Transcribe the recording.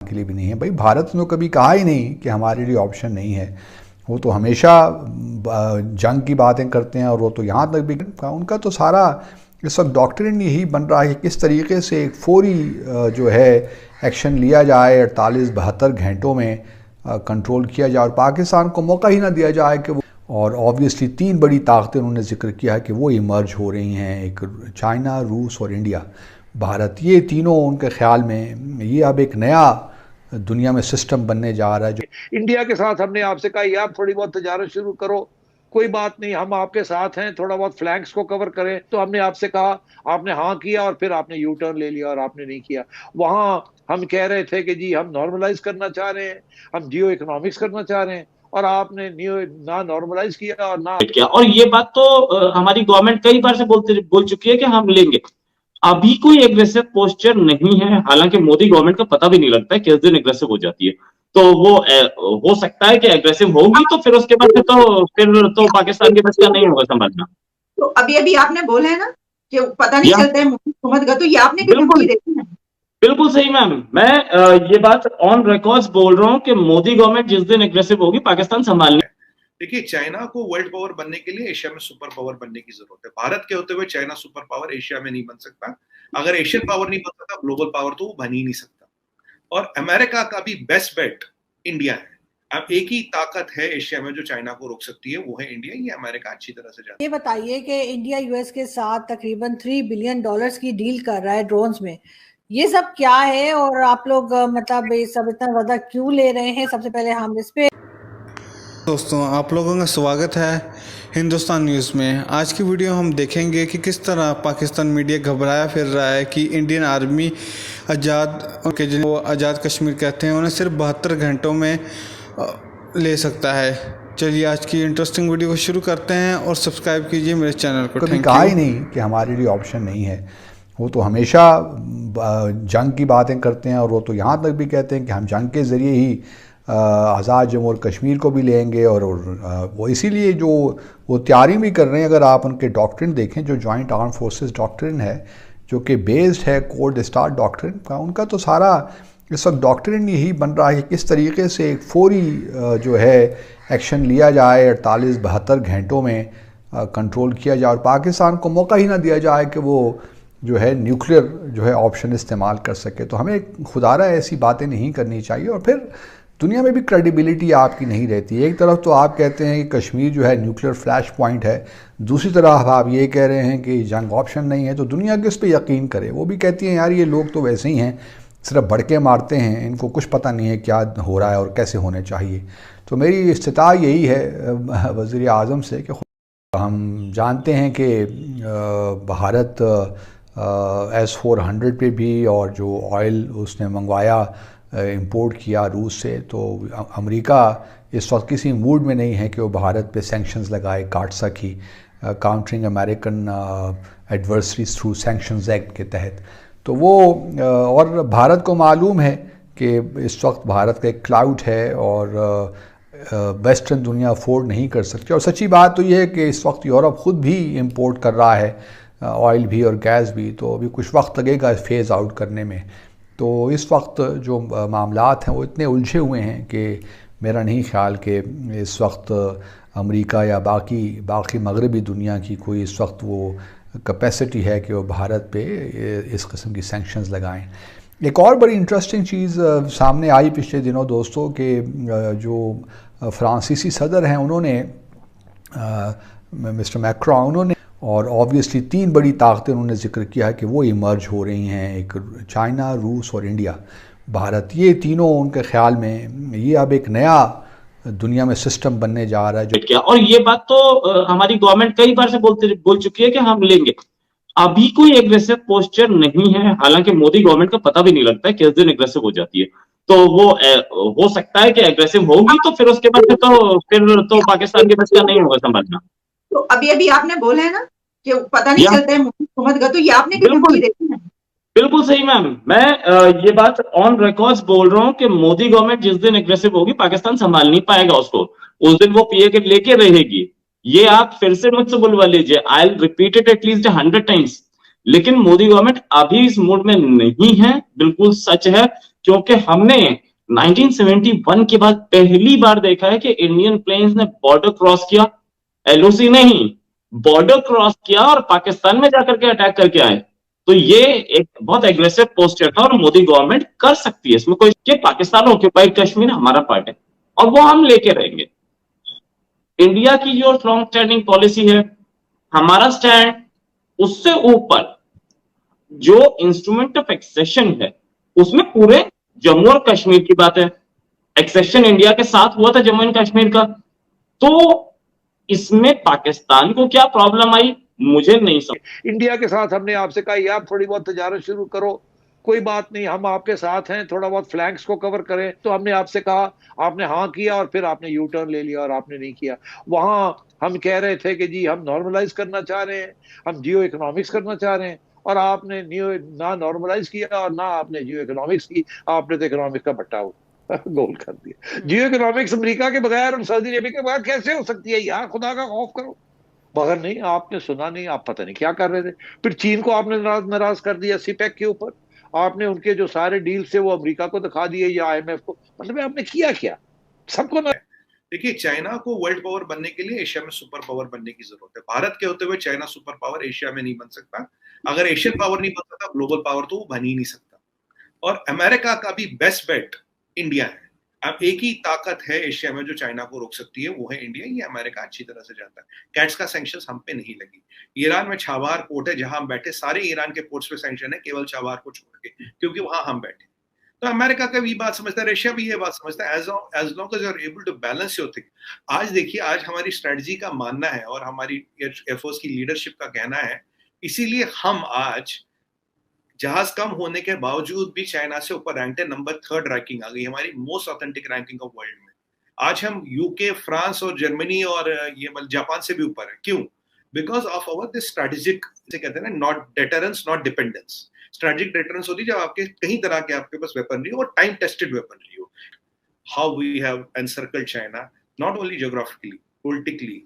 के लिए भी नहीं है। भाई भारत ने तो कभी कहा ही नहीं कि हमारे लिए ऑप्शन नहीं है। वो तो हमेशा जंग की बातें करते हैं, और वो तो यहाँ तक भी उनका तो सारा इस वक्त डॉक्ट्रिन यही बन रहा है कि किस तरीके से एक फौरी जो है एक्शन लिया जाए, 48-72 घंटों में कंट्रोल किया जाए और पाकिस्तान को मौका ही ना दिया जाए कि वो। और ऑब्वियसली 3 बड़ी ताकतें उन्होंने जिक्र किया है कि वो इमर्ज हो रही हैं, एक चाइना, रूस और इंडिया, भारत। ये तीनों उनके ख्याल में ये अब एक नया दुनिया में सिस्टम बनने जा रहा है। जो इंडिया के साथ हमने आपसे कहा यार थोड़ी बहुत तजारत शुरू करो, कोई बात नहीं, हम आपके साथ हैं, थोड़ा बहुत फ्लैंक्स को कवर करें। तो हमने आपसे कहा, आपने हाँ किया और फिर आपने यू टर्न ले लिया और आपने नहीं किया। वहां हम कह रहे थे कि जी हम नॉर्मलाइज करना चाह रहे हैं, हम जियो इकोनॉमिक्स करना चाह रहे हैं, और आपने ना नॉर्मलाइज किया और ना किया। और ये बात तो हमारी गवर्नमेंट कई बार से बोल चुकी है कि हम लेंगे। अभी कोई एग्रेसिव पोस्चर नहीं है, हालांकि मोदी गवर्नमेंट का पता भी नहीं लगता है किस दिन एग्रेसिव हो जाती है। तो वो हो सकता है कि एग्रेसिव होगी, तो फिर उसके बाद फिर तो पाकिस्तान के बस का नहीं होगा संभालना। तो अभी अभी आपने बोला है ना कि पता नहीं चलता है हुकूमत का, तो ये आपने बिल्कुल धमकी देती है। बिल्कुल सही मैम, मैं ये बात ऑन रिकॉर्ड्स बोल रहा हूँ कि मोदी गवर्नमेंट जिस दिन एग्रेसिव होगी पाकिस्तान संभालने। देखिए, चाइना को वर्ल्ड पावर बनने के लिए एशिया में सुपर पावर बनने की जरूरत है। भारत के होते हुए चाइना सुपर पावर एशिया में नहीं बन सकता। अगर एशियन पावर नहीं बन सकता, ग्लोबल पावर तो वो बन ही नहीं सकता। और अमेरिका का भी बेस्ट बेट इंडिया है। अब एक ही ताकत है एशिया में जो चाइना को रोक सकती है, वो है इंडिया। ये अमेरिका अच्छी तरह से जानता है। ये बताइए कि इंडिया यूएस के साथ तकरीबन $3 बिलियन की डील कर रहा है ड्रोन्स में। ये सब क्या है और आप लोग मतलब ये सब इतना ज्यादा क्यों ले रहे हैं? सबसे पहले हम इस पे दोस्तों, आप लोगों का स्वागत है हिंदुस्तान न्यूज़ में। आज की वीडियो हम देखेंगे कि किस तरह पाकिस्तान मीडिया घबराया फिर रहा है कि इंडियन आर्मी जिनको आज़ाद कश्मीर कहते हैं उन्हें सिर्फ 72 घंटों में ले सकता है। चलिए आज की इंटरेस्टिंग वीडियो को शुरू करते हैं और सब्सक्राइब कीजिए मेरे चैनल को। कभी कहा ही नहीं कि हमारे लिए ऑप्शन नहीं है। वो तो हमेशा जंग की बातें करते हैं, और वो तो यहाँ तक भी कहते हैं कि हम जंग के ज़रिए ही आज़ाद जम्मू और कश्मीर को भी लेंगे। और वो इसीलिए जो वो तैयारी भी कर रहे हैं। अगर आप उनके डॉक्ट्रिन देखें, जो जॉइंट आर्म फोर्सेस डॉक्ट्रिन है, जो कि बेस्ड है कोल्ड स्टार डॉक्ट्रिन का, उनका तो सारा इस वक्त डॉक्ट्रिन यही बन रहा है कि किस तरीके से एक फौरी जो है एक्शन लिया जाए, 48-72 घंटों में कंट्रोल किया जाए और पाकिस्तान को मौका ही ना दिया जाए कि वो जो है न्यूक्लियर जो है ऑप्शन इस्तेमाल कर सके। तो हमें खुदारा ऐसी बातें नहीं करनी चाहिए, और फिर दुनिया में भी क्रेडिबिलिटी आपकी नहीं रहती। एक तरफ तो आप कहते हैं कि कश्मीर जो है न्यूक्लियर फ्लैश पॉइंट है, दूसरी तरफ आप ये कह रहे हैं कि जंग ऑप्शन नहीं है। तो दुनिया किस पे यकीन करे? वो भी कहती हैं यार ये लोग तो वैसे ही हैं, सिर्फ भड़के मारते हैं, इनको कुछ पता नहीं है क्या हो रहा है और कैसे होने चाहिए। तो मेरी इस्तिता यही है वज़ीर आज़म से कि हम जानते हैं कि भारत S-400 पे भी, और जो ऑयल उसने मंगवाया इंपोर्ट किया रूस से, तो अमेरिका इस वक्त किसी मूड में नहीं है कि वो भारत पे सैंक्शंस लगाए, काटसा की countering American adversaries through sanctions act के तहत। तो वो और भारत को मालूम है कि इस वक्त भारत का एक क्लाउड है और वेस्टर्न दुनिया अफोर्ड नहीं कर सकती। और सच्ची बात तो ये है कि इस वक्त यूरोप ख़ुद भी इंपोर्ट कर रहा है ऑयल भी और गैस भी, तो अभी कुछ वक्त लगेगा फेज़ आउट करने में। तो इस वक्त जो मामलात हैं वो इतने उलझे हुए हैं कि मेरा नहीं ख्याल कि इस वक्त अमेरिका या बाकी मगरबी दुनिया की कोई इस वक्त वो कैपेसिटी है कि वो भारत पे इस किस्म की सैंक्शंस लगाएं। एक और बड़ी इंटरेस्टिंग चीज़ सामने आई पिछले दिनों दोस्तों के जो फ्रांसीसी सदर हैं उन्होंने मिस्टर मैक्रोन, उन्होंने और ऑब्वियसली 3 बड़ी ताकतें उन्होंने जिक्र किया है कि वो इमर्ज हो रही हैं, एक चाइना, रूस और इंडिया, भारत। ये तीनों उनके ख्याल में ये अब एक नया दुनिया में सिस्टम बनने जा रहा है जो क्या। और ये बात तो हमारी गवर्नमेंट कई बार से बोल चुकी है कि हम लेंगे। अभी कोई एग्रेसिव पोस्चर नहीं है, हालांकि मोदी गवर्नमेंट का पता भी नहीं लगता है किस दिन एग्रेसिव हो जाती है। तो वो हो सकता है कि एग्रेसिव होगी, तो फिर उसके बाद फिर तो पाकिस्तान के बस का नहीं होगा संभालना। तो अभी अभी आपने बोला है ना कि पता नहीं चलता है हुकूमत का, तो ये आपने धमकी देती है। बिल्कुल सही मैम, मैं ये बात ऑन रिकॉर्ड्स बोल रहा हूँ कि मोदी गवर्नमेंट जिस दिन एग्रेसिव होगी पाकिस्तान संभाल नहीं पाएगा उसको, उस दिन वो पीए के लेके रहेगी। ये आप फिर से मुझसे बुलवा लीजिए, I will repeat it at least 100 times लेकिन मोदी गवर्नमेंट अभी इस मूड में नहीं है, बिल्कुल सच है, क्योंकि हमने 1971 के बाद पहली बार देखा है कि इंडियन प्लेन्स ने बॉर्डर क्रॉस किया, एलओसी नहीं, बॉर्डर क्रॉस किया और पाकिस्तान में जाकर के अटैक करके आए। तो ये एक बहुत एग्रेसिव पोस्चर था और मोदी गवर्नमेंट कर सकती है इसमें कोई, कि पाकिस्तान ऑक्यूपाइड कश्मीर हमारा पार्ट है और वो हम लेके रहेंगे। इंडिया की जो लॉन्ग स्टैंडिंग पॉलिसी है, हमारा स्टैंड उससे ऊपर जो इंस्ट्रूमेंट ऑफ एक्सेशन है उसमें पूरे जम्मू और कश्मीर की बात है। एक्सेशन इंडिया के साथ हुआ था जम्मू एंड कश्मीर का, तो इसमें पाकिस्तान को क्या प्रॉब्लम आई मुझे नहीं समझ। इंडिया के साथ हमने आपसे कहा आप थोड़ी बहुत तजारत शुरू करो, कोई बात नहीं, हम आपके साथ हैं, थोड़ा बहुत फ्लैंक्स को कवर करें। तो हमने आपसे कहा, आपने हाँ किया और फिर आपने यू टर्न ले लिया और आपने नहीं किया। वहां हम कह रहे थे कि जी हम नॉर्मलाइज करना चाह रहे हैं, हम जियो इकोनॉमिक्स करना चाह रहे हैं, और आपने ना नॉर्मलाइज किया और ना आपने जियो इकोनॉमिक्स की, आपने तो इकोनॉमिक्स का बट्टा गोल कर दिया। जियो इकोनॉमिक्स अमेरिका के बगैर और सऊदी अरेबिया के बगैर कैसे हो सकती है यार, खुदा का खौफ करो। मगर नहीं, आपने सुना नहीं, आप पता नहीं क्या कर रहे थे। फिर चीन को आपने नाराज कर दिया सीपैक के ऊपर, आपने उनके जो सारे डील से वो अमेरिका को दिखा दिए या आईएमएफ को, मतलब आपने किया क्या सबको ना। देखिए, चाइना को वर्ल्ड पावर बनने के लिए एशिया में सुपर पावर बनने की जरूरत है। भारत के होते हुए चाइना सुपर पावर एशिया में नहीं बन सकता। अगर एशियन पावर नहीं बन सकता, ग्लोबल पावर तो वो बन ही नहीं सकता। और अमेरिका का भी बेस्ट बेट इंडिया है। अब एक ही ताकत है एशिया में जो चाइना को रोक सकती है, वो है इंडिया। ये अमेरिका अच्छी तरह से जानता है। कैट्स का सैंक्शंस हम पे नहीं लगी। ईरान में छाबार पोर्ट है, जहां हम बैठे, सारे ईरान के पोर्ट्स पे सैंक्शन है, केवल छाबार को छोड़ के, क्योंकि वहां हम बैठे। तो अमेरिका का भी बात समझता है, रशिया भी ये बात समझता है, as long as you are able to balance your thing. आज देखिए, आज हमारी स्ट्रेटजी का मानना है और हमारी एयरफोर्स की लीडरशिप का कहना है, इसीलिए हम आज जहाज कम होने के बावजूद भी चाइना से ऊपर रैंक है। नंबर 3 रैंकिंग आ गई हमारी, most authentic ranking of world में। आज हम यूके, फ्रांस और जर्मनी और ये जापान से भी ऊपर है। क्यों? Because of our this strategic, कहते हैं ना, not deterrence not dependence. Strategic deterrence होती है जब आपके कहीं तरह के आपके पास वेपनरी हो और टाइम टेस्टेड वेपनरी हो। How we have encircled China, not only geographically, politically.